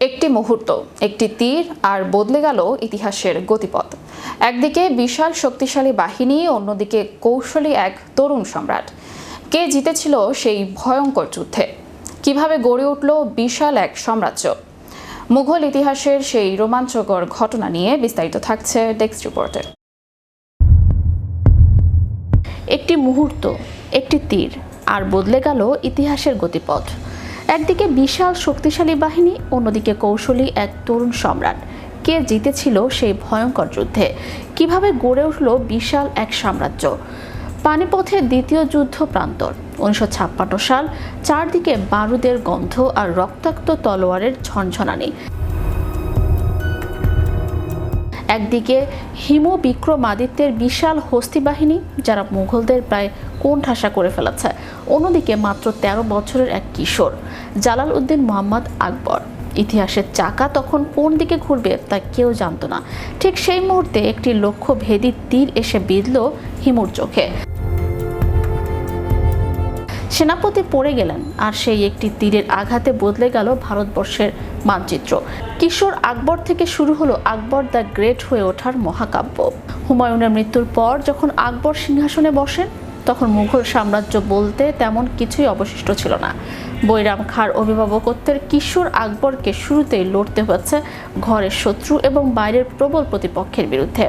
একটি মুহূর্ত, একটি তীর, আর বদলে গেল ইতিহাসের গতিপথ। একদিকে বিশাল শক্তিশালী বাহিনী, অন্যদিকে কৌশলী এক তরুণ সম্রাট। কে জিতেছিল সেই ভয়ঙ্কর যুদ্ধে? কিভাবে গড়ে উঠল বিশাল এক সাম্রাজ্য? মুঘল ইতিহাসের সেই রোমাঞ্চকর ঘটনা নিয়ে বিস্তারিত থাকছে ডেস্ক রিপোর্টে। একটি মুহূর্ত, একটি তীর, আর বদলে গেল ইতিহাসের গতিপথ। একদিকে বিশাল শক্তিশালী বাহিনী, অন্যদিকে কৌশলী এক তরুণ সম্রাট। কে জিতেছিল সেই ভয়ঙ্কর যুদ্ধে? কিভাবে গড়ে উঠল বিশাল এক সাম্রাজ্য? পানিপথের দ্বিতীয় যুদ্ধ প্রান্তর 1956 সাল। চারদিকে বারুদের গন্ধ আর রক্তাক্ত তলোয়ারের ঝনঝনানি। একদিকে বিক্রমাদিত্যের বিশাল হস্তি বাহিনী, যারা মুঘলদের প্রায় কোণঠাসা করে ফেলেছে। অন্যদিকে মাত্র 13 বছরের এক কিশোর, জালালউদ্দিন মুহাম্মদ আকবর। ইতিহাসের চাকা তখন কোন দিকে ঘুরবে তা কেউ জানত না। ঠিক সেই মুহূর্তে একটি লক্ষ্যভেদী তীর এসে বিঁধল হিমুর চোখে। সেনাপতি পড়ে গেলেন, আর সেই একটি তীরের আঘাতে বদলে গেল ভারতবর্ষের মানচিত্র। কিশোর আকবর থেকে শুরু হলো আকবর দ্য গ্রেট হয়ে ওঠার মহাকাব্য। হুমায়ুনের মৃত্যুর পর যখন আকবর সিংহাসনে বসেন, তখন মুঘল সাম্রাজ্য বলতে তেমন কিছুই অবশিষ্ট ছিল না। বৈরাম খাঁর অভিভাবকত্বের কিশোর আকবরকে শুরুতেই লড়তে হয়েছে ঘরের শত্রু এবং বাইরের প্রবল প্রতিপক্ষের বিরুদ্ধে।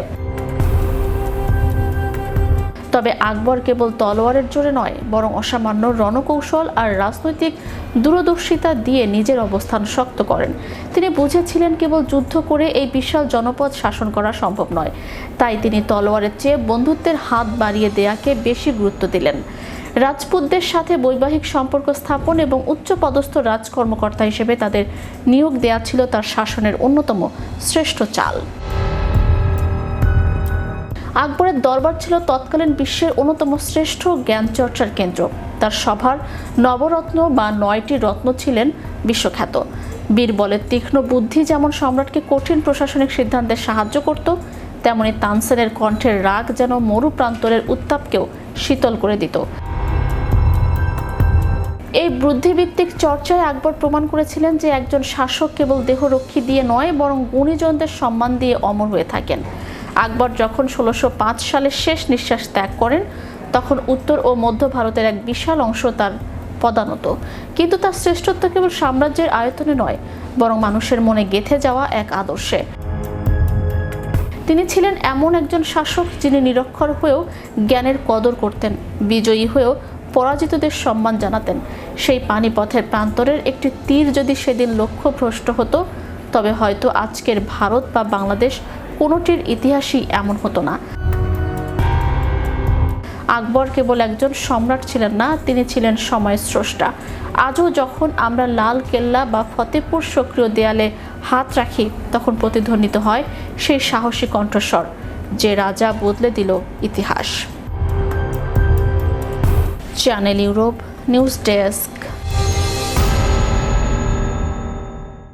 তবে আকবর কেবল তলোয়ারের জোরে নয়, বরং অসামান্য রণকৌশল আর রাজনৈতিক দূরদর্শিতা দিয়ে নিজের অবস্থান শক্ত করেন। তিনি বুঝেছিলেন কেবল যুদ্ধ করে এই বিশাল জনপদ শাসন করা সম্ভব নয়। তাই তিনি তলোয়ারের চেয়ে বন্ধুত্বের হাত বাড়িয়ে দেয়াকে বেশি গুরুত্ব দিলেন। রাজপুতদের সাথে বৈবাহিক সম্পর্ক স্থাপন এবং উচ্চপদস্থ রাজকর্মকর্তা হিসেবে তাদের নিয়োগ দেয়া ছিল তার শাসনের অন্যতম শ্রেষ্ঠ চাল। আকবরের দরবার ছিল তৎকালীন বিশ্বের অন্যতম শ্রেষ্ঠ জ্ঞান চর্চার কেন্দ্র। তার সভার নবরত্ন বা 9টি রত্ন ছিলেন বিশ্বখ্যাত। বীরবলের তীক্ষ্ণ বুদ্ধি যেমন সম্রাটকে কঠিন প্রশাসনিক সিদ্ধান্তে সাহায্য করত, তেমনি তানসেনের কণ্ঠের রাগ যেন মরু প্রান্তরের উত্তাপকেও শীতল করে দিত। এই বুদ্ধিভিত্তিক চর্চায় আকবর প্রমাণ করেছিলেন যে একজন শাসক কেবল দেহরক্ষী দিয়ে নয়, বরং গুণীজনদের সম্মান দিয়ে অমর হয়ে থাকেন। আকবর যখন 1605 সালে শেষ নিঃশ্বাস ত্যাগ করেন, তখন উত্তর ও মধ্য ভারতের এক বিশাল অংশ তার পদানত। কিন্তু তার শ্রেষ্ঠত্ব কেবল সাম্রাজ্যের আয়তনে নয়, বরং মানুষের মনে গেঁথে যাওয়া এক আদর্শে। তিনি ছিলেন এমন একজন শাসক যিনি নিরক্ষর হয়েও জ্ঞানের কদর করতেন, বিজয়ী হয়েও পরাজিতদের সম্মান জানাতেন। সেই পানিপথের প্রান্তরের একটি তীর যদি সেদিন লক্ষ্যভ্রষ্ট হতো, তবে হয়তো আজকের ভারত বা বাংলাদেশ কোনোটির ইতিহাসই এমন হতো না। আকবর কেবল একজন সম্রাট ছিলেন না, তিনি ছিলেন সময়ের স্রষ্টা। আজও যখন আমরা লাল কেল্লা বা ফতেপুর সক্রিয় দেয়ালে হাত রাখি, তখন প্রতিধ্বনিত হয় সেই সাহসী কণ্ঠস্বর, যে রাজা বদলে দিল ইতিহাস। Channel Europe news desk.